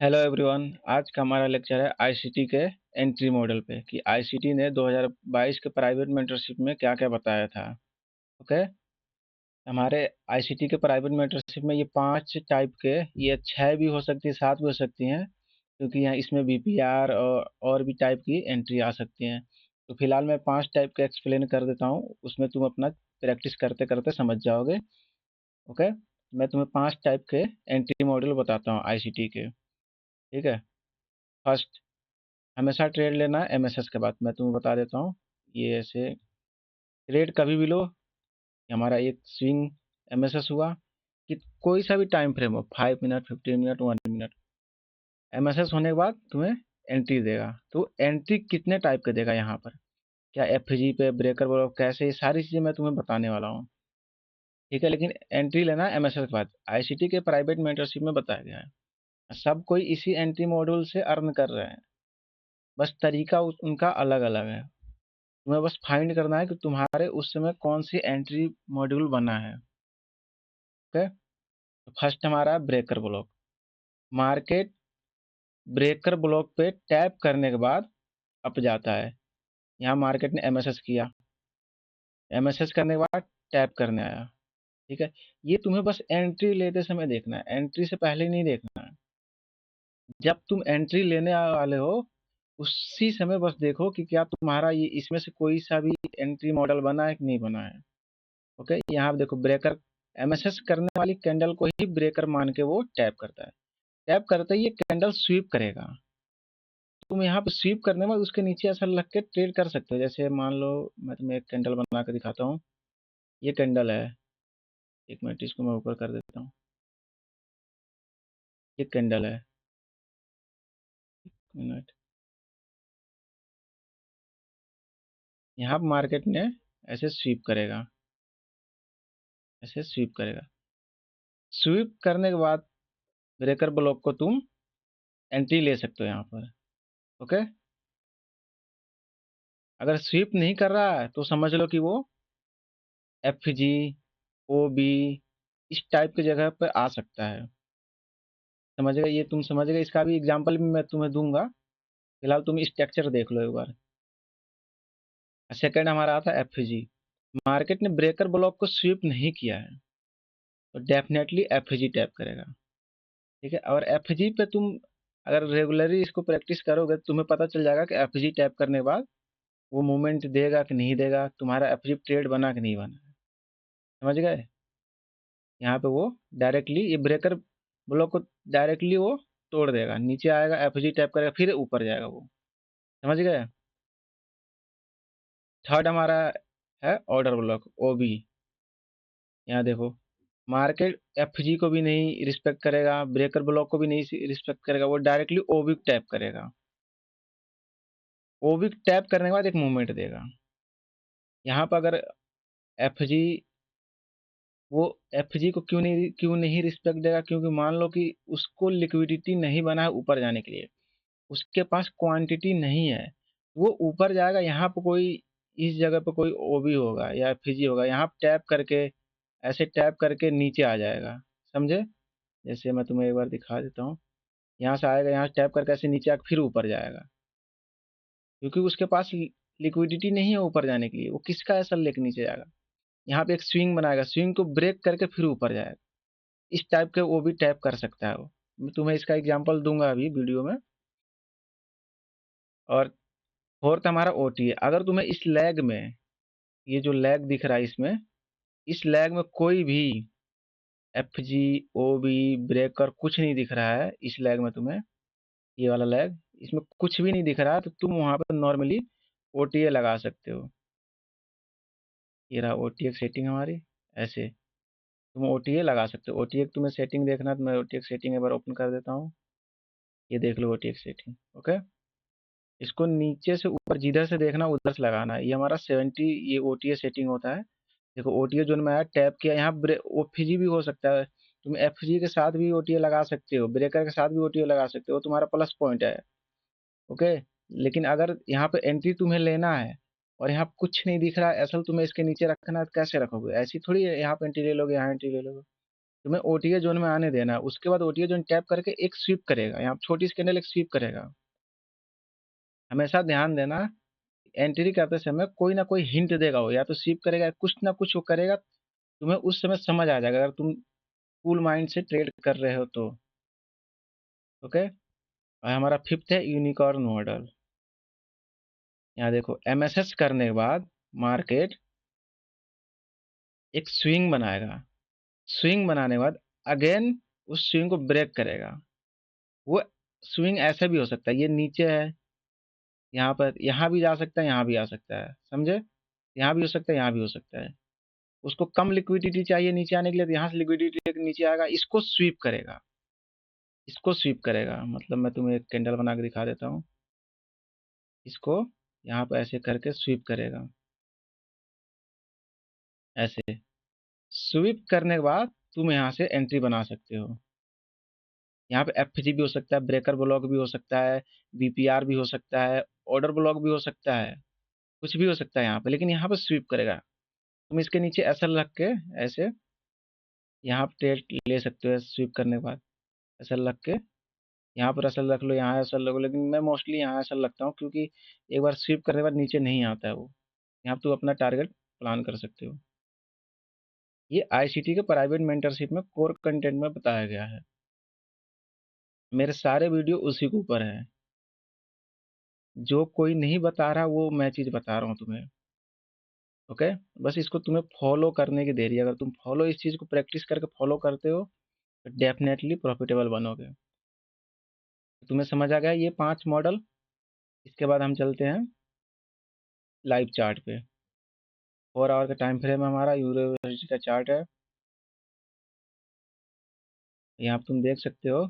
Hello everyone. आज का हमारा लेक्चर है आईसीटी के एंट्री मॉडल पे कि आईसीटी ने 2022 के प्राइवेट मेंटरशिप में क्या क्या बताया था। ओके। हमारे आईसीटी के प्राइवेट मेंटरशिप में ये 5 टाइप के, ये 6 भी हो सकती है, 7 भी हो सकती हैं, क्योंकि यहाँ इसमें बीपीआर और भी टाइप की एंट्री आ सकती हैं। तो फिलहाल मैं 5 टाइप के एक्सप्लेन कर देता हूँ, उसमें तुम अपना प्रैक्टिस करते करते समझ जाओगे। ओके। मैं तुम्हें 5 टाइप के एंट्री मॉडल बताता हूँ आईसीटी के। ठीक है। फर्स्ट, हमेशा ट्रेड लेना है एमएसएस के बाद। मैं तुम्हें बता देता हूँ, ये ऐसे ट्रेड कभी भी लो। हमारा एक स्विंग एमएसएस हुआ कि कोई सा भी टाइम फ्रेम हो, 5 मिनट, 15 मिनट, 1 मिनट, एमएसएस होने के बाद तुम्हें एंट्री देगा। तो एंट्री कितने टाइप के देगा यहाँ पर, क्या एफजी पे, ब्रेकर ब्लॉक, कैसे, ये सारी चीज़ें मैं तुम्हें बताने वाला हूँ। ठीक है। लेकिन एंट्री लेना एमएसएस के बाद, आईसीटी के प्राइवेट मेंटरशिप में बताया गया है। सब कोई इसी एंट्री मॉड्यूल से अर्न कर रहे हैं, बस तरीका उनका अलग अलग है। तुम्हें बस फाइंड करना है कि तुम्हारे उस समय कौन सी एंट्री मॉड्यूल बना है। ओके। तो फर्स्ट हमारा है breaker block. Market breaker block पे टैप करने के बाद अप जाता है। यहाँ मार्केट ने एमएसएस किया, एमएसएस करने के बाद टैप करने आया। ठीक है। ये तुम्हें बस एंट्री लेते समय देखना है, एंट्री से पहले नहीं देखना है। जब तुम एंट्री लेने वाले हो उसी समय बस देखो कि क्या तुम्हारा ये इसमें से कोई सा भी एंट्री मॉडल बना है कि नहीं बना है। ओके। यहाँ पे देखो ब्रेकर, एमएसएस करने वाली कैंडल को ही ब्रेकर मान के वो टैप करता है। टैप करते ही ये कैंडल स्वीप करेगा। तुम यहाँ पे स्वीप करने में उसके नीचे ऐसा लग के ट्रेड कर सकते हो। जैसे मान लो मैं तुम्हें एक कैंडल बना के दिखाता हूँ। ये कैंडल है, एक मिनट इसको मैं ऊपर कर देता हूँ। ये कैंडल है, मिनट। यहाँ पे मार्केट ने ऐसे स्वीप करेगा, ऐसे स्वीप करेगा। स्वीप करने के बाद ब्रेकर ब्लॉक को तुम एंट्री ले सकते हो यहाँ पर। ओके। अगर स्वीप नहीं कर रहा है तो समझ लो कि वो एफ जी, ओ बी, इस टाइप की जगह पर आ सकता है। समझ गए? ये तुम समझ गए। इसका भी एग्जांपल भी मैं तुम्हें दूंगा। फिलहाल तुम स्ट्रक्चर देख लो एक बार। सेकंड हमारा आता है एफ जी। मार्केट ने ब्रेकर ब्लॉक को स्वीप नहीं किया है तो डेफिनेटली एफ जी टैप करेगा। ठीक है। और एफ जी पे तुम अगर रेगुलरली इसको प्रैक्टिस करोगे तो तुम्हें पता चल जाएगा कि एफ जी टैप करने के बाद वो मूवमेंट देगा कि नहीं देगा, तुम्हारा एफ जी ट्रेड बना कि नहीं बना। समझ गए? यहाँ पे वो डायरेक्टली ये ब्रेकर ब्लॉक को डायरेक्टली वो तोड़ देगा, नीचे आएगा, एफ जी टैप करेगा, फिर ऊपर जाएगा वो। समझ गए? थर्ड हमारा है ऑर्डर ब्लॉक, ओ बी। यहाँ देखो, मार्केट एफ जी को भी नहीं रिस्पेक्ट करेगा, ब्रेकर ब्लॉक को भी नहीं रिस्पेक्ट करेगा, वो डायरेक्टली ओ बी टैप करेगा। ओ बी टैप करने के बाद एक मूवमेंट देगा। यहाँ पर अगर एफ जी, वो एफ जी को क्यों नहीं रिस्पेक्ट देगा, क्योंकि मान लो कि उसको लिक्विडिटी नहीं बना है ऊपर जाने के लिए, उसके पास क्वांटिटी नहीं है, वो ऊपर जाएगा। यहाँ पे कोई, इस जगह पे कोई ओबी होगा या एफजी होगा, यहाँ टैप करके, ऐसे टैप करके नीचे आ जाएगा। समझे? जैसे मैं तुम्हें एक बार दिखा देता हूँ। यहाँ से आएगा, यहाँ टैप करके ऐसे नीचे आकर फिर ऊपर जाएगा, क्योंकि उसके पास लिक्विडिटी नहीं है ऊपर जाने के लिए। वो किसका ऐसा लेके नीचे जाएगा, यहाँ पे एक स्विंग बनाएगा, स्विंग को ब्रेक करके फिर ऊपर जाएगा। इस टाइप के वो भी टैप कर सकता है वो। मैं तुम्हें इसका एग्जांपल दूंगा अभी वीडियो में। और फोर्थ हमारा ओटी है। अगर तुम्हें इस लैग में, ये जो लैग दिख रहा है इसमें, इस लैग में कोई भी F G, O B, breaker कुछ नहीं दिख रहा है इस लैग में तुम्हें, ये वाला लैग, इसमें कुछ भी नहीं दिख रहा है, तो तुम वहां पर नॉर्मली ओटीए लगा सकते हो। ये रहा ओटीए सेटिंग हमारी। ऐसे तुम ओटीए लगा सकते हो। ओटीए तुम्हें सेटिंग देखना है तो मैं ओटीए सेटिंग एक बार ओपन कर देता हूँ। ये देख लो ओटीए सेटिंग। ओके। इसको नीचे से ऊपर जिधर से देखना उधर से लगाना है। ये हमारा 70 ये ओटीए सेटिंग होता है। देखो ओटीए जोन में आया, टैप किया, यहाँ ओफीजी भी हो सकता है। तुम एफजी के साथ भी ओटीए लगा सकते हो, ब्रेकर के साथ भी ओटीए लगा सकते हो, तुम्हारा प्लस पॉइंट है। ओके। लेकिन अगर यहाँ पे एंट्री तुम्हें लेना है और यहाँ कुछ नहीं दिख रहा है, असल तुम्हें इसके नीचे रखना है, तो कैसे रखोगे? ऐसी थोड़ी है यहाँ पे एंट्री ले लोगे, यहाँ एंट्री ले लोगे। तुम्हें ओटीए जोन में आने देना है। उसके बाद ओटीए जोन टैप करके एक स्वीप करेगा, यहाँ छोटी सी कैंडल एक स्वीप करेगा। हमेशा ध्यान देना, एंट्री करते समय कोई ना कोई हिंट देगा, वो या तो स्वीप करेगा या कुछ ना कुछ वो करेगा, तुम्हें उस समय समझ आ जाएगा अगर तुम कूल माइंड से ट्रेड कर रहे हो तो। ओके, और हमारा फिफ्थ है यूनिकॉर्न मॉडल। यहाँ देखो एमएसएस करने के बाद मार्केट एक स्विंग बनाएगा, स्विंग बनाने के बाद अगेन उस स्विंग को ब्रेक करेगा। वो स्विंग ऐसे भी हो सकता है, ये नीचे है, यहाँ पर यहाँ भी जा सकता है, यहाँ भी आ सकता है, समझे? यहाँ भी हो सकता है, यहाँ भी हो सकता है। उसको कम लिक्विडिटी चाहिए नीचे आने के लिए, तो यहाँ से लिक्विडिटी लेकर नीचे आएगा, इसको स्वीप करेगा, इसको स्वीप करेगा। मतलब मैं तुम्हें एक कैंडल बना के दिखा देता हूँ, इसको यहाँ पर ऐसे करके स्वीप करेगा, ऐसे स्वीप करने के बाद तुम यहाँ से एंट्री बना सकते हो। यहाँ पे एफजी भी हो सकता है, ब्रेकर ब्लॉक भी हो सकता है, बीपीआर भी हो सकता है, ऑर्डर ब्लॉक भी हो सकता है, कुछ भी हो सकता है यहाँ पे, लेकिन यहाँ पे स्वीप करेगा। तुम इसके नीचे एसएल रख के ऐसे यहाँ पे ट्रेड ले सकते हो, स्वीप करने के बाद एसएल रख के यहाँ पर एसएल रख लो, यहाँ एसएल रखो, लेकिन मैं मोस्टली यहाँ एसएल रखता हूँ क्योंकि एक बार स्वीप करने के बाद नीचे नहीं आता है वो। यहाँ पे तुम अपना टारगेट प्लान कर सकते हो। ये आईसीटी के प्राइवेट मेंटरशिप में कोर कंटेंट में बताया गया है। मेरे सारे वीडियो उसी के ऊपर है। जो कोई नहीं बता रहा वो मैं चीज़ बता रहा हूँ तुम्हें। ओके, बस इसको तुम्हें फॉलो करने की देरी है। अगर तुम फॉलो इस चीज़ को प्रैक्टिस करके फॉलो करते हो तो डेफिनेटली प्रॉफिटेबल बनोगे। तुम्हें समझ आ गया ये 5 मॉडल। इसके बाद हम चलते हैं लाइव चार्ट पे। 4 आवर का टाइम फ्रेम हमारा यूनिवर्सिटी का चार्ट है। यहाँ पे तुम देख सकते हो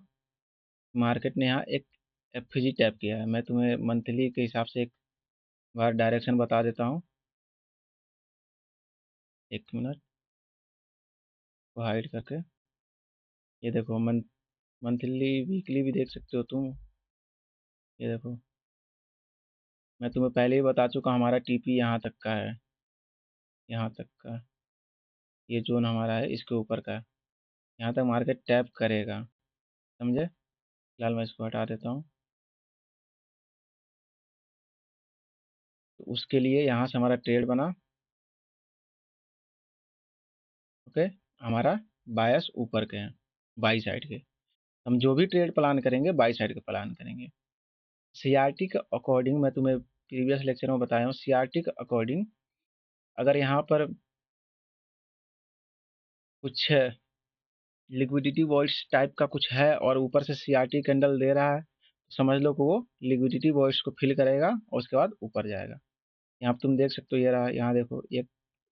मार्केट ने यहाँ एक एफजी टैप किया है। मैं तुम्हें मंथली के हिसाब से एक बार डायरेक्शन बता देता हूँ। एक मिनट को हाइड करके, ये देखो मंथली वीकली भी देख सकते हो तुम। ये देखो मैं तुम्हें पहले ही बता चुका, हमारा टीपी यहाँ तक का है, यहाँ तक का। ये जोन हमारा है इसके ऊपर का, यहाँ तक मार्केट टैप करेगा, समझे? फिलहाल मैं इसको हटा देता हूँ। तो उसके लिए यहाँ से हमारा ट्रेड बना। ओके, हमारा बायस ऊपर के हैं, बाई साइड के। हम जो भी ट्रेड प्लान करेंगे बाई साइड के प्लान करेंगे। सीआरटी के अकॉर्डिंग, मैं तुम्हें प्रीवियस लेक्चर में बताया हूँ, सीआरटी के अकॉर्डिंग अगर यहाँ पर कुछ लिक्विडिटी वॉइड्स टाइप का कुछ है और ऊपर से सीआरटी कैंडल दे रहा है, तो समझ लो कि वो लिक्विडिटी वॉइड्स को फिल करेगा और उसके बाद ऊपर जाएगा। यहाँ पे तुम देख सकते हो, ये रहा, यहाँ देखो ये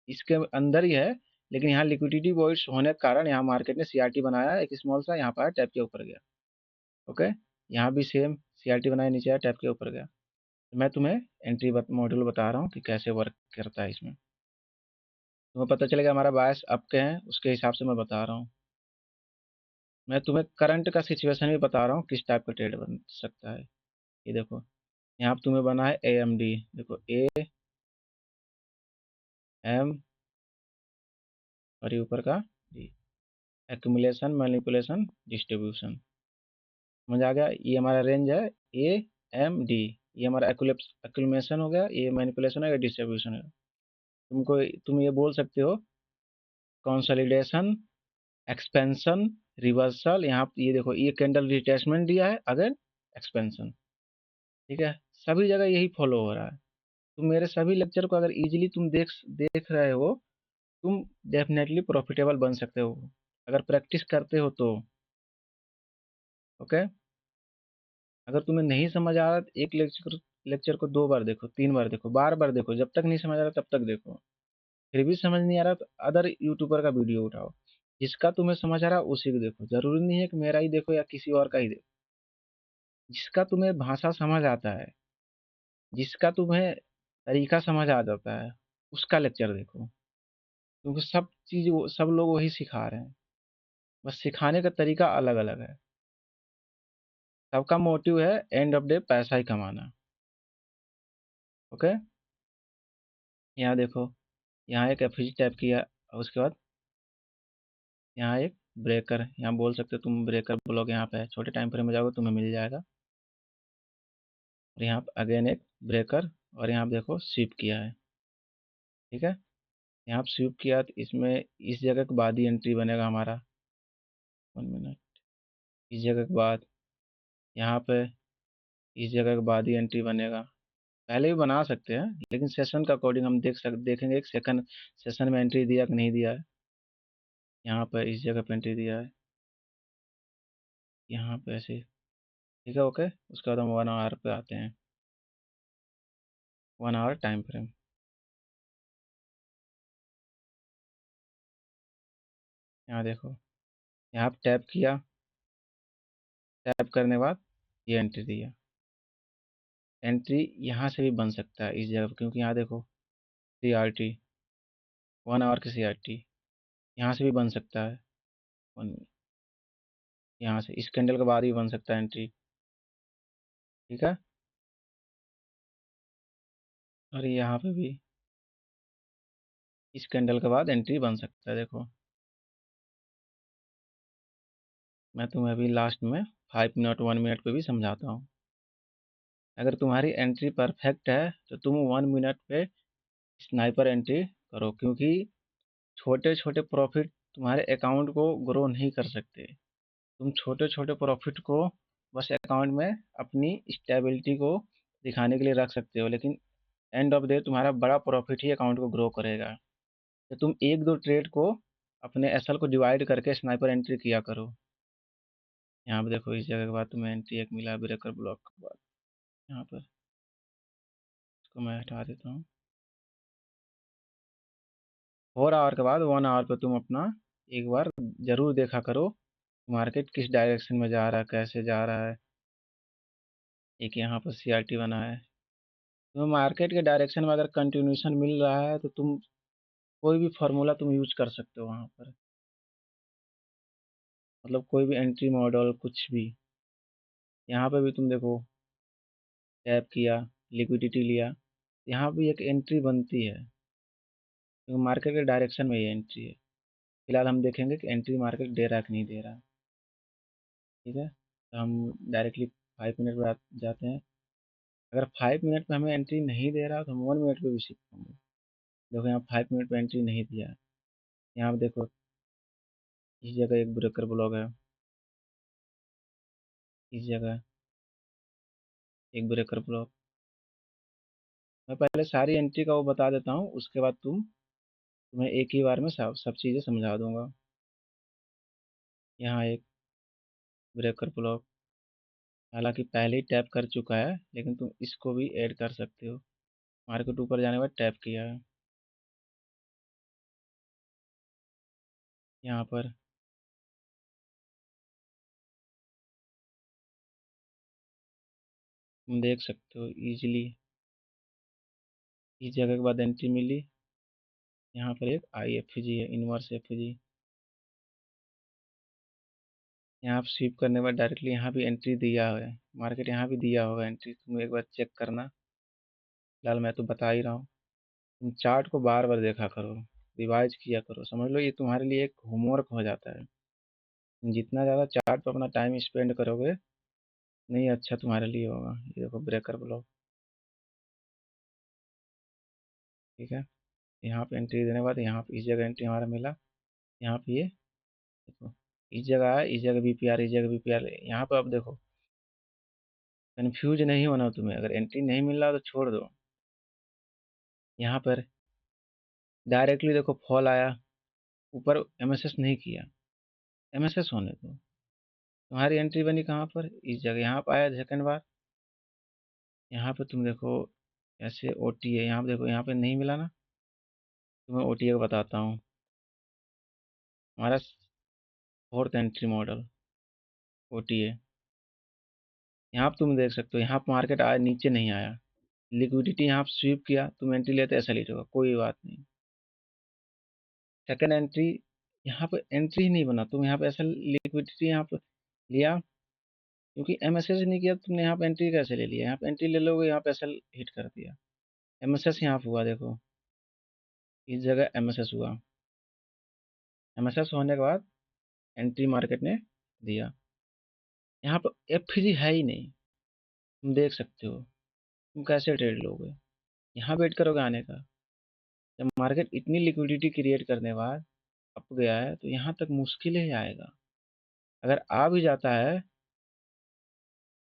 इसके अंदर ही है, लेकिन यहाँ लिक्विडिटी वॉइड्स होने के कारण यहाँ मार्केट ने सीआरटी बनाया एक स्मॉल सा, यहाँ पर टैप के ऊपर गया। ओके, यहाँ भी सेम सीआरटी बनाया, नीचे आया टैप के ऊपर गया। तो मैं तुम्हें एंट्री मॉड्यूल बता रहा हूँ कि कैसे वर्क करता है इसमें। तुम्हें पता चलेगा हमारा बायस अप के हैं, उसके हिसाब से मैं बता रहा हूँ। मैं तुम्हें करंट का सिचुएशन भी बता रहा हूँ किस टाइप का ट्रेड बन सकता है। ये देखो यहाँ पे तुम्हें बना है AMD, देखो AM और ये ऊपर का D, एक्यूमुलेशन मैनिपुलेशन डिस्ट्रीब्यूशन। समझ आ गया? ये हमारा रेंज है AMD। ये हमारा एक्यूमुलेशन हो गया, ये मैनिपुलेशन हो गया, डिस्ट्रीब्यूशन है। तुम ये बोल सकते हो कंसोलिडेशन, एक्सपेंशन, रिवर्सल। यहाँ पे ये देखो ये कैंडल रिट्रेसमेंट दिया है, अगर एक्सपेंशन। ठीक है, सभी जगह यही फॉलो हो रहा है। तुम मेरे सभी लेक्चर को अगर इजीली तुम देख देख रहे हो, तुम डेफिनेटली प्रॉफिटेबल बन सकते हो अगर प्रैक्टिस करते हो तो। ओके, अगर तुम्हें नहीं समझ आ रहा तो एक लेक्चर लेक्चर को 2 बार देखो, 3 बार देखो, बार बार देखो, जब तक नहीं समझ आ रहा तब तक देखो। फिर भी समझ नहीं आ रहा तो अदर यूट्यूबर का वीडियो उठाओ, जिसका तुम्हें समझ आ रहा उसी को देखो। जरूरी नहीं है कि मेरा ही देखो या किसी और का ही देखो। जिसका तुम्हें भाषा समझ आता है, जिसका तुम्हें तरीका समझ आ जाता है, उसका लेक्चर देखो। क्योंकि सब चीज सब लोग वही सिखा रहे हैं, बस सिखाने का तरीका अलग अलग है। सबका मोटिव है एंड ऑफ डे पैसा ही कमाना। ओके, यहाँ देखो, यहाँ एक एफजी टैप किया और उसके बाद यहाँ एक ब्रेकर, यहाँ बोल सकते हो तुम ब्रेकर ब्लॉक यहाँ पे है, छोटे टाइम फ्रेम में जाओगे तुम्हें मिल जाएगा। और यहाँ पे अगेन एक ब्रेकर, और यहाँ पे देखो स्वीप किया है, ठीक है। यहाँ पे स्वीप किया तो इसमें इस जगह के बाद ही एंट्री बनेगा हमारा। 1 मिनट, इस जगह के बाद, यहाँ पे इस जगह के बाद ही एंट्री बनेगा। पहले भी बना सकते हैं, लेकिन सेशन का अकॉर्डिंग हम देखेंगे एक सेकंड सेशन में एंट्री दिया कि नहीं दिया है। यहाँ पर इस जगह पे एंट्री दिया है, यहाँ पे ऐसे, ठीक है, ओके। उसके बाद हम 1 आवर पे आते हैं, 1 आवर टाइम फ्रेम। यहाँ देखो, यहाँ पे टैप किया, टैप करने के बाद ये एंट्री दिया। एंट्री यहाँ से भी बन सकता है इस जगह पे, क्योंकि यहाँ देखो CRT, 1 आवर की CRT यहाँ से भी बन सकता है। यहाँ से इस कैंडल के बाद ही बन सकता है एंट्री, ठीक है। और यहाँ पे भी इस कैंडल के बाद एंट्री बन सकता है, देखो। मैं तुम्हें अभी लास्ट में 5 मिनट 1 मिनट पे भी समझाता हूँ। अगर तुम्हारी एंट्री परफेक्ट है तो तुम 1 मिनट पे स्नाइपर एंट्री करो, क्योंकि छोटे छोटे प्रॉफिट तुम्हारे अकाउंट को ग्रो नहीं कर सकते। तुम छोटे छोटे प्रॉफिट को बस अकाउंट में अपनी स्टेबिलिटी को दिखाने के लिए रख सकते हो, लेकिन एंड ऑफ डे तुम्हारा बड़ा प्रॉफिट ही अकाउंट को ग्रो करेगा। तो तुम एक दो ट्रेड को अपने एसएल को डिवाइड करके स्नाइपर एंट्री किया करो। यहाँ पे देखो इस जगह के बाद तुम्हें एंट्री एक मिला ब्रेकर ब्लॉक के बाद। यहाँ पर इसको मैं हटा देता हूँ। 4 आवर के बाद 1 आवर पे तुम अपना एक बार जरूर देखा करो मार्केट किस डायरेक्शन में जा रहा है, कैसे जा रहा है। एक यहाँ पर CRT बना है, तो मार्केट के डायरेक्शन में अगर कंटिन्यूशन मिल रहा है तो तुम कोई भी फार्मूला तुम यूज कर सकते हो वहाँ पर, मतलब कोई भी एंट्री मॉडल कुछ भी। यहाँ पे भी तुम देखो टैप किया, लिक्विडिटी लिया, यहाँ भी एक एंट्री बनती है, क्योंकि मार्केट के डायरेक्शन में ये एंट्री है। फिलहाल हम देखेंगे कि एंट्री मार्केट दे रहा है कि नहीं दे रहा, ठीक है। तो हम डायरेक्टली 5 मिनट पर जाते हैं। अगर 5 मिनट पे हमें एंट्री नहीं दे रहा तो हम 1 मिनट पे भी सीख पाएंगे। देखो यहाँ 5 मिनट पे एंट्री नहीं दिया है। यहाँ पे देखो इस जगह एक ब्रेकर ब्लॉक है, इस जगह एक ब्रेकर ब्लॉक। मैं पहले सारी एंट्री का वो बता देता हूँ, उसके बाद तुम्हें एक ही बार में सब चीज़ें समझा दूंगा। यहाँ एक ब्रेकर ब्लॉक, हालांकि पहले ही टैप कर चुका है, लेकिन तुम इसको भी ऐड कर सकते हो। मार्केट ऊपर जाने के बाद टैप किया है, यहाँ पर तुम देख सकते हो इजीली। इस जगह के बाद एंट्री मिली, यहाँ पर एक IFG है, इनवर्स FG। यहाँ पे स्वीप करने के बाद डायरेक्टली यहाँ भी एंट्री दिया है, मार्केट यहाँ भी दिया होगा एंट्री, तुम एक बार चेक करना। फिलहाल मैं तो बता ही रहा हूँ, तुम चार्ट को बार बार देखा करो, रिवाइज किया करो, समझ लो ये तुम्हारे लिए एक होमवर्क हो जाता है। तुम जितना ज़्यादा चार्ट पर अपना टाइम स्पेंड करोगे, नहीं अच्छा तुम्हारे लिए होगा। ये देखो ब्रेकर ब्लॉक, ठीक है। यहाँ पे एंट्री देने के बाद यहाँ पे इस जगह एंट्री हमारा मिला, यहाँ पे ये देखो इस जगह है, इस जगह BPR, इस जगह BPR। यहाँ पे अब देखो कन्फ्यूज नहीं होना तुम्हें, अगर एंट्री नहीं मिल रहा तो छोड़ दो। यहाँ पर डायरेक्टली देखो फॉल आया, ऊपर MSS नहीं किया, MSS होने दो। तुम्हारी एंट्री बनी कहाँ पर, इस जगह, यहाँ पर आया सेकंड बार। यहाँ पे तुम देखो ऐसे OTA, यहाँ पे देखो, यहाँ पे नहीं मिला ना, तुम्हें OTA को बताता हूँ। हमारा फोर्थ एंट्री मॉडल OTA, यहाँ पे तुम देख सकते हो, यहाँ पे मार्केट आया, नीचे नहीं आया, लिक्विडिटी यहाँ पे स्वीप किया, तुम एंट्री लेते ऐसा लीट होगा, कोई बात नहीं। सेकंड एंट्री, यहाँ पे एंट्री ही नहीं बना, तुम यहाँ पे ऐसा लिक्विडिटी यहाँ पे लिया, क्योंकि MSS नहीं किया तुमने, यहाँ पे एंट्री कैसे ले लिया, यहाँ पे एंट्री ले लोगे, यहाँ पे ऐसा हिट कर दिया। MSS यहाँ पे हुआ, देखो इस जगह MSS हुआ। MSS होने के बाद एंट्री मार्केट ने दिया। यहाँ पर एफजी है ही नहीं, तुम देख सकते हो। तुम कैसे ट्रेड लोगे? यहाँ वेट करोगे आने का? जब मार्केट इतनी लिक्विडिटी क्रिएट करने के बाद अप गया है तो यहाँ तक मुश्किल ही आएगा। अगर आ भी जाता है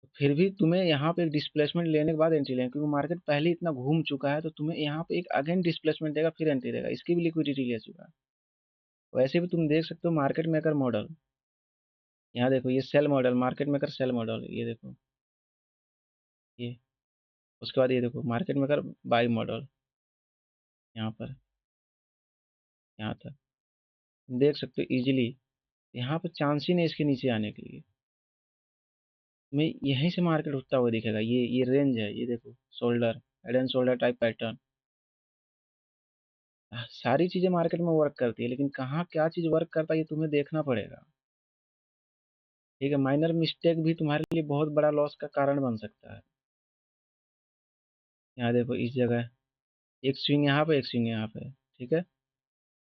तो फिर भी तुम्हें यहाँ पे एक डिस्प्लेसमेंट लेने के बाद एंट्री लेना, क्योंकि मार्केट पहले ही इतना घूम चुका है तो तुम्हें यहाँ पे एक अगेन डिस्प्लेसमेंट देगा फिर एंट्री देगा, इसकी भी लिक्विडिटी ले चुका है। वैसे भी तुम देख सकते हो मार्केट मेकर मॉडल, यहाँ देखो ये sell model, market maker sell model, ये देखो ये। उसके बाद ये देखो मार्केट मेकर बाई मॉडल, यहाँ पर यहाँ तक तुम देख सकते हो इजीली। यहाँ पर चांस ही नहीं इसके नीचे आने के लिए। तुम्हें यहीं से मार्केट उठता हुआ दिखेगा। ये रेंज है, ये देखो shoulder, head and shoulder type pattern. सारी चीजें मार्केट में वर्क करती है, लेकिन कहाँ क्या चीज वर्क करता है ये तुम्हें देखना पड़ेगा। ठीक है, माइनर मिस्टेक भी तुम्हारे लिए बहुत बड़ा लॉस का कारण बन सकता है। यहाँ देखो इस जगह एक स्विंग यहाँ पे, एक स्विंग यहाँ पे, ठीक है।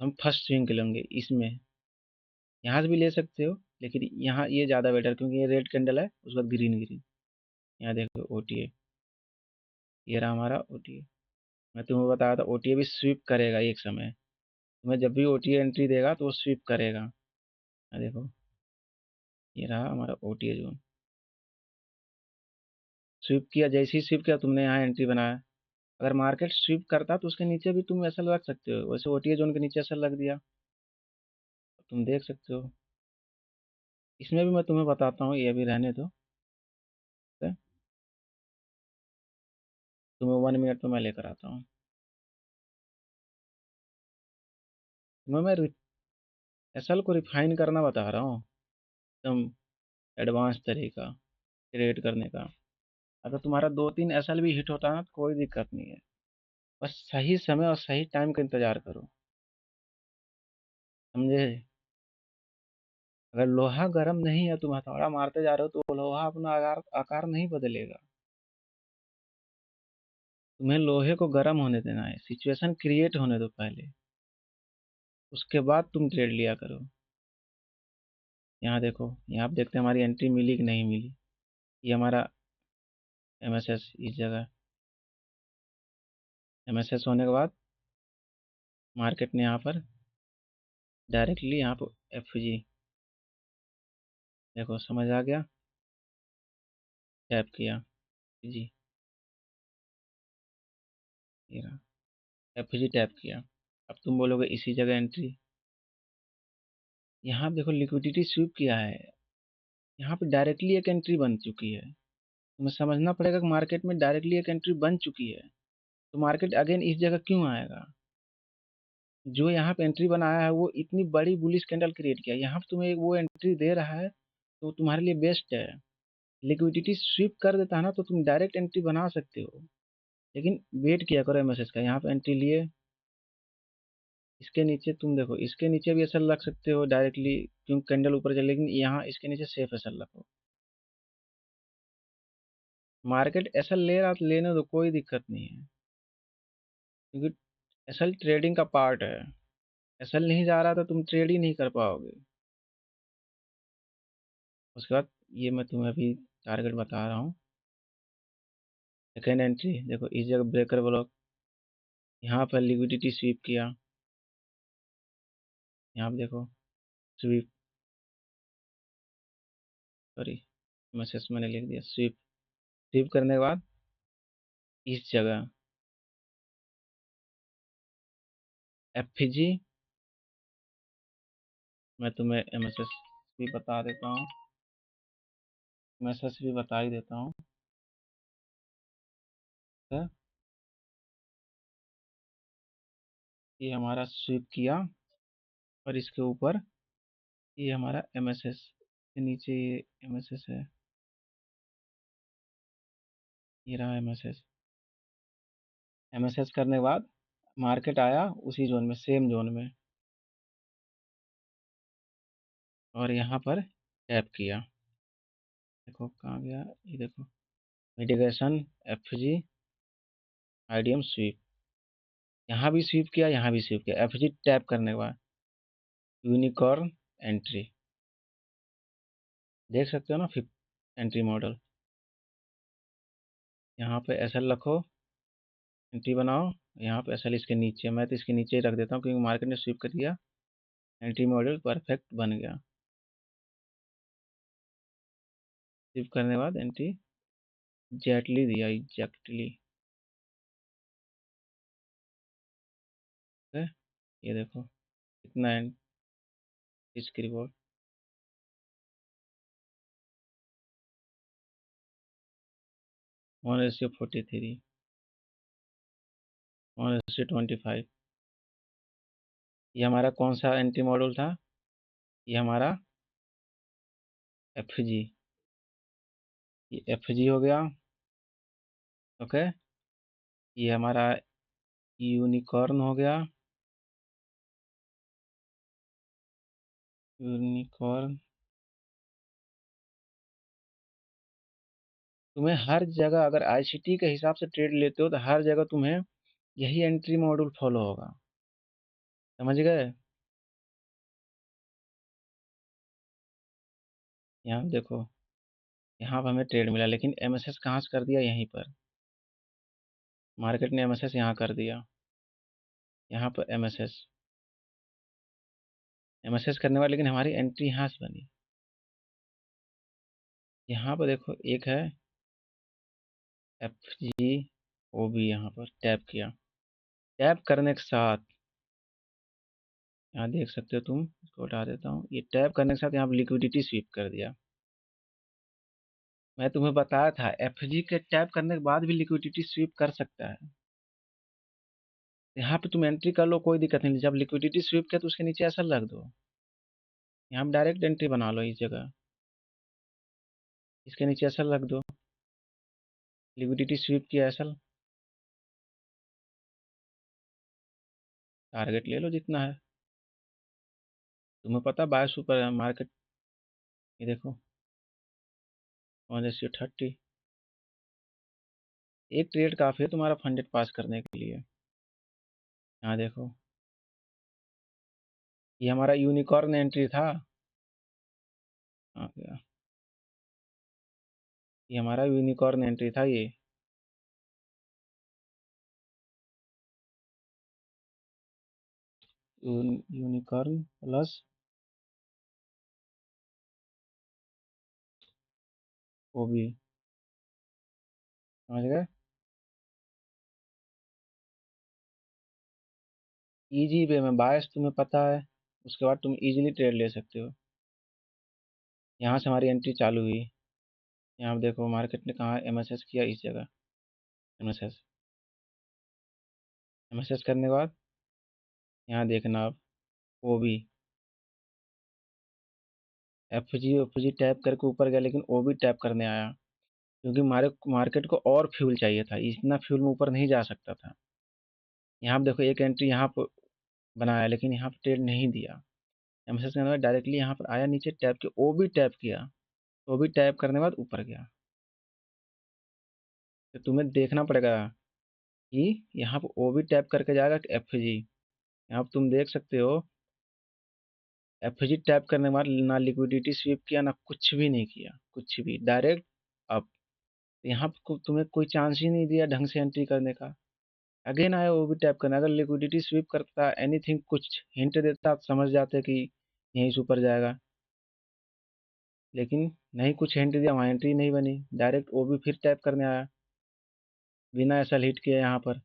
हम फर्स्ट स्विंग के लेंगे इसमें, यहाँ से भी ले सकते हो लेकिन यहाँ ये ज़्यादा बेटर, क्योंकि ये रेड कैंडल है उसके बाद ग्रीन ग्रीन। यहाँ देखो ओटीए, ये रहा हमारा ओटीए। मैं तुम्हें बताया था ओटीए भी स्वीप करेगा एक समय। तुम्हें जब भी ओटीए एंट्री देगा तो वो स्वीप करेगा। यहाँ देखो ये रहा हमारा ओटीए जोन, स्वीप किया। जैसे ही स्वीप किया तुमने यहाँ एंट्री बनाया। अगर मार्केट स्वीप करता तो उसके नीचे भी तुम ऐसा लग सकते हो, वैसे ओटीए जोन के नीचे ऐसा लग दिया, तुम देख सकते हो। इसमें भी मैं तुम्हें बताता हूँ, ये अभी रहने दो। ठीक है? तुम्हें 1 मिनट में मैं लेकर आता हूँ। तुम्हें मैं एसएल को रिफाइन करना बता रहा हूँ, एकदम एडवांस तरीका क्रिएट करने का। अगर तुम्हारा 2-3 एसएल भी हिट होता है ना तो कोई दिक्कत नहीं है, बस सही समय और सही टाइम का इंतजार करो, समझे? अगर लोहा गर्म नहीं है, तुम हथौड़ा मारते जा रहे हो तो लोहा अपना आकार आकार नहीं बदलेगा। तुम्हें लोहे को गर्म होने देना है, सिचुएशन क्रिएट होने दो पहले, उसके बाद तुम ट्रेड लिया करो। यहाँ देखो, यहाँ आप देखते हैं हमारी एंट्री मिली कि नहीं मिली। ये हमारा एमएसएस इस जगह, एमएसएस होने के बाद मार्केट ने यहाँ पर डायरेक्टली यहाँ पर एफजी, देखो समझ आ गया, टैप किया जी, ये रहा एफजी टैप किया। अब तुम बोलोगे इसी जगह एंट्री, यहाँ देखो लिक्विडिटी स्वीप किया है, यहाँ पे डायरेक्टली एक एंट्री बन चुकी है। तुम्हें समझना पड़ेगा कि मार्केट में डायरेक्टली एक एंट्री बन चुकी है, तो मार्केट अगेन इस जगह क्यों आएगा? जो यहाँ पे एंट्री बनाया है वो इतनी बड़ी बुलिश कैंडल क्रिएट किया, यहाँ पे तुम्हें वो एंट्री दे रहा है तो तुम्हारे लिए बेस्ट है। लिक्विडिटी स्वीप कर देता है ना तो तुम डायरेक्ट एंट्री बना सकते हो, लेकिन वेट किया करो एमएसएस का। यहाँ पे एंट्री लिए, इसके नीचे तुम देखो, इसके नीचे भी ऐसा लग सकते हो डायरेक्टली, क्योंकि कैंडल ऊपर चले, लेकिन यहाँ इसके नीचे सेफ ऐसा लगो। मार्केट ऐसा ले रहा तो लेने दो, कोई दिक्कत नहीं है, क्योंकि असल ट्रेडिंग का पार्ट है। असल नहीं जा रहा तो तुम ट्रेड ही नहीं कर पाओगे। उसके बाद ये मैं तुम्हें अभी टारगेट बता रहा हूँ। सेकेंड एंट्री देखो इस जगह ब्रेकर ब्लॉक, यहाँ पर लिक्विडिटी स्वीप किया, यहाँ पे देखो स्वीप, सॉरी मैसेज मैंने लिख दिया, स्वीप। स्वीप करने के बाद इस जगह एफजी, मैं तुम्हें एमएसएस भी बता देता हूँ, मैसेज भी बता ही देता हूँ। तो ये हमारा स्वीप किया और इसके ऊपर ये हमारा एमएसएस के नीचे ये एमएसएस है, ये रहा एमएसएस। एमएसएस करने के बाद मार्केट आया उसी जोन में, सेम जोन में, और यहाँ पर टैप किया। देखो कहाँ गया, ये देखो मिटिगेशन, एफजी, आईडीएम स्वीप। यहाँ भी स्वीप किया, यहाँ भी स्वीप किया। एफजी टैप करने के बाद यूनिकॉर्न एंट्री, देख सकते हो ना, फिफ्थ एंट्री मॉडल। यहाँ पे एसएल रखो, एंट्री बनाओ। यहाँ पे एसएल इसके नीचे, मैं तो इसके नीचे ही रख देता हूँ क्योंकि मार्केट ने स्विप कर दिया। एंट्री मॉडल परफेक्ट बन गया। स्विप करने के बाद एंट्री एग्जैक्टली दिया, एग्जैक्टली। ये देखो कितना है इसकी रिवॉर्ड। 1:43, 1:25। ये हमारा कौन सा एंट्री मॉडल था? ये हमारा एफ जी। ये एफ जी हो गया। ओके। ये हमारा यूनिकॉर्न हो गया। यूनिकॉर्न। तुम्हें हर जगह अगर आईसीटी के हिसाब से ट्रेड लेते हो तो हर जगह तुम्हें यही एंट्री मॉड्यूल फॉलो होगा। समझ गए? यहाँ देखो, यहाँ पर हमें ट्रेड मिला लेकिन एमएसएस कहाँ से कर दिया? यहीं पर मार्केट ने एमएसएस यहाँ कर दिया। यहाँ पर एमएसएस एमएसएस करने वाले, लेकिन हमारी एंट्री यहाँ से बनी। यहाँ पर देखो एक है एफ जी ओ बी, यहाँ पर टैप किया। टैप करने के साथ यहाँ देख सकते हो तुम, इसको हटा देता हूँ। ये टैप करने के साथ यहाँ पर लिक्विडिटी स्वीप कर दिया। मैं तुम्हें बताया था एफ जी के टैप करने के बाद भी लिक्विडिटी स्वीप कर सकता है। यहाँ पे तुम एंट्री कर लो, कोई दिक्कत नहीं। जब लिक्विडिटी स्वीप किया तो उसके नीचे एसएल रख दो। यहाँ पे डायरेक्ट एंट्री बना लो इस जगह, इसके नीचे एसएल रख दो। लिक्विडिटी स्वीप किया एसएल, टारगेट ले लो जितना है। तुम्हें पता बाय सुपर मार्केट, ये देखो 1:30। एक ट्रेड काफी है तुम्हारा फंडेड पास करने के लिए। यहाँ देखो, ये हमारा यूनिकॉर्न एंट्री था। आ गया। ये हमारा यूनिकॉर्न एंट्री था ये। यूनिकॉर्न प्लस वो भी। समझ गए? इजी वे में बायस तुम्हें पता है, उसके बाद तुम इजीली ट्रेड ले सकते हो। यहाँ से हमारी एंट्री चालू हुई। यहाँ देखो मार्केट ने कहा एमएसएस किया इस जगह। एमएसएस एमएसएस करने के बाद यहाँ देखना अब O B F G tap करके ऊपर गया, लेकिन ओ भी टैप करने आया क्योंकि हमारे मार्केट को और फ्यूल चाहिए था। इतना फ्यूल में ऊपर नहीं जा सकता था। यहाँ पे देखो एक एंट्री यहाँ पर बनाया, लेकिन यहाँ पर ट्रेड नहीं दिया। एमएसएस करने के बाद डायरेक्टली यहाँ पर आया, नीचे टैप किया, ओ भी टैप किया। ओ भी टैप करने के बाद ऊपर गया। तो तुम्हें देखना पड़ेगा कि यहाँ पर ओ भी टैप करके जाएगा कि एफ जी। यहाँ पर तुम देख सकते हो एफजी टैप करने के बाद ना लिक्विडिटी स्वीप किया ना कुछ भी नहीं किया, कुछ भी डायरेक्ट अप। यहाँ पे तुम्हें कोई चांस ही नहीं दिया ढंग से एंट्री करने का। अगेन आया वो भी टैप करना, अगर लिक्विडिटी स्वीप करता एनीथिंग कुछ हिंट देता आप समझ जाते कि यहीं से ऊपर जाएगा, लेकिन नहीं कुछ हिंट दिया, वहाँ एंट्री नहीं बनी। डायरेक्ट वो भी फिर टैप करने आया बिना एसल हिट किए। यहाँ पर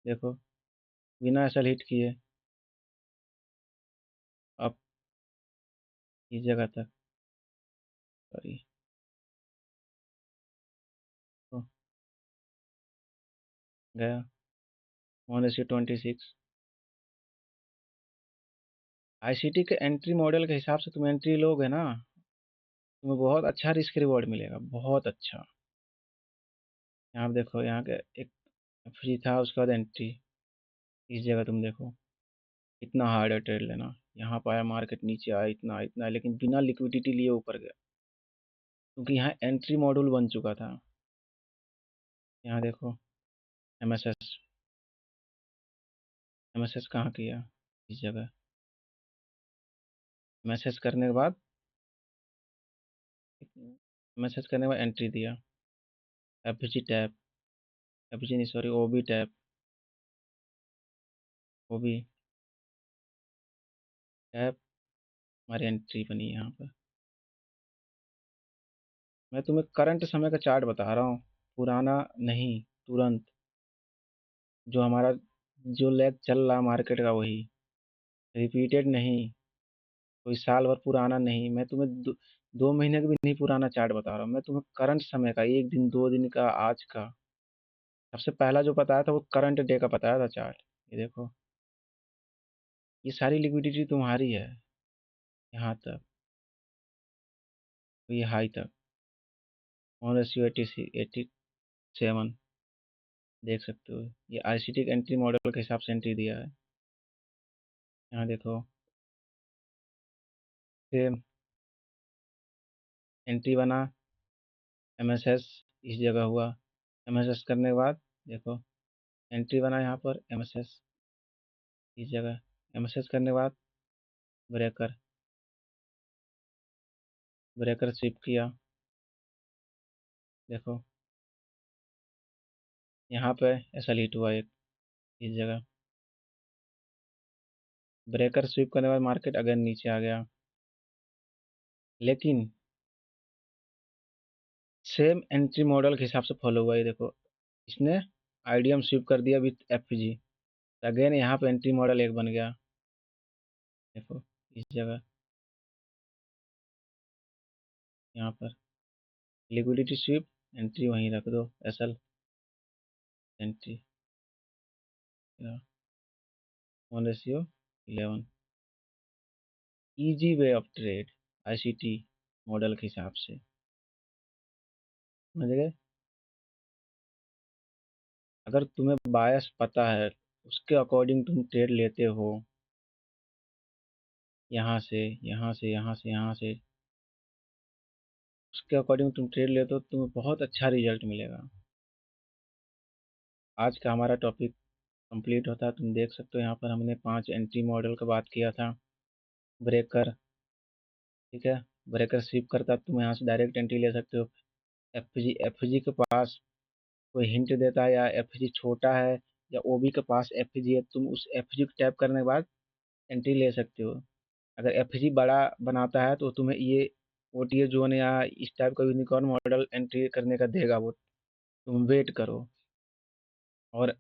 देखो बिना एसल हिट किए अब इस जगह तक, सॉरी, तो गया 1:26। आईसीटी के एंट्री मॉडल के हिसाब से तुम एंट्री लोगे ना, तुम्हें बहुत अच्छा रिस्क रिवॉर्ड मिलेगा, बहुत अच्छा। यहाँ पे देखो, यहाँ के एक फ्री था, उसके बाद एंट्री इस जगह तुम देखो कितना हार्ड है ट्रेड लेना। यहाँ पाया मार्केट नीचे आया, इतना इतना, लेकिन बिना लिक्विडिटी लिए ऊपर गया क्योंकि यहाँ एंट्री मॉड्यूल बन चुका था। यहाँ देखो एमएसएस एमएसएस कहाँ किया? इस जगह एमएसएस करने के बाद मैसेज करने के बाद एंट्री दिया, एफजी टैब, एफजी नहीं सॉरी ओबी टैब, ओबी टैब, हमारी एंट्री बनी यहाँ पर। मैं तुम्हें करंट समय का चार्ट बता रहा हूँ, पुराना नहीं, तुरंत जो हमारा जो लेग चल रहा मार्केट का वही, रिपीटेड नहीं, कोई साल भर पुराना नहीं। मैं तुम्हें 2 महीने का भी नहीं पुराना चार्ट बता रहा हूँ, मैं तुम्हें करंट समय का, 1 दिन 2 दिन का, आज का। सबसे पहला जो बताया था वो करंट डे का बताया था चार्ट। ये देखो, ये सारी लिक्विडिटी तुम्हारी है, यहाँ तक, तो ये हाई तक, 1:87 देख सकते हो। ये आईसीटी के एंट्री मॉडल के हिसाब से एंट्री दिया है। यहाँ देखो, सेम एंट्री बना, एमएसएस इस जगह हुआ, एमएसएस करने के बाद देखो एंट्री बना यहाँ पर, एमएसएस इस जगह, एमएसएस करने के बाद ब्रेकर, ब्रेकर स्विप किया, देखो यहाँ पे ऐसा लीट हुआ एक इस जगह, ब्रेकर स्विप करने के बाद मार्केट अगेन नीचे आ गया, लेकिन सेम एंट्री मॉडल के हिसाब से फॉलो हुआ। ये देखो, इसने आईडीएम स्विप कर दिया विथ एफजी, अगेन यहाँ पे एंट्री मॉडल एक बन गया, देखो इस जगह, यहाँ पर लिक्विडिटी स्विप, एंट्री वहीं रख दो, SL entry 1:11, easy way of trade ICT model के हिसाब से, समझ गए। अगर तुम्हें बायस पता है, उसके अकॉर्डिंग तुम ट्रेड लेते हो, यहाँ से यहाँ से यहाँ से यहाँ से, उसके अकॉर्डिंग तुम ट्रेड लेते हो, तुम्हें बहुत अच्छा रिजल्ट मिलेगा। आज का हमारा टॉपिक कंप्लीट होता है। तुम देख सकते हो यहाँ पर हमने 5 एंट्री मॉडल का बात किया था। ब्रेकर, ठीक है, ब्रेकर स्विप करता तुम यहाँ से डायरेक्ट एंट्री ले सकते हो। एफजी के पास कोई हिंट देता है या एफजी छोटा है या ओबी के पास एफजी है, तुम उस एफजी को टैप करने के बाद एंट्री ले सकते हो। अगर एफजी बड़ा बनाता है तो तुम्हें ये ओटीए जोन या इस टाइप का यूनिकॉर्न मॉडल एंट्री करने का देगा वो, तुम वेट करो। और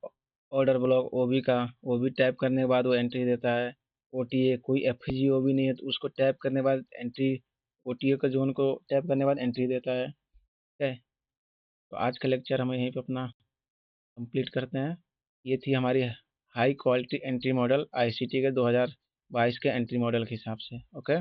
ऑर्डर ब्लॉक ओबी का, ओबी टैप करने के बाद वो एंट्री देता है। ओटीए कोई एफजी ओबी नहीं है तो उसको टैप करने के बाद एंट्री, ओटीए का जोन को टैप करने के बाद एंट्री देता है, ठीक है। तो आज का लेक्चर हम यहीं पे अपना कंप्लीट करते हैं। ये थी हमारी high quality entry model ICT के 2022 के एंट्री मॉडल के हिसाब से, ओके।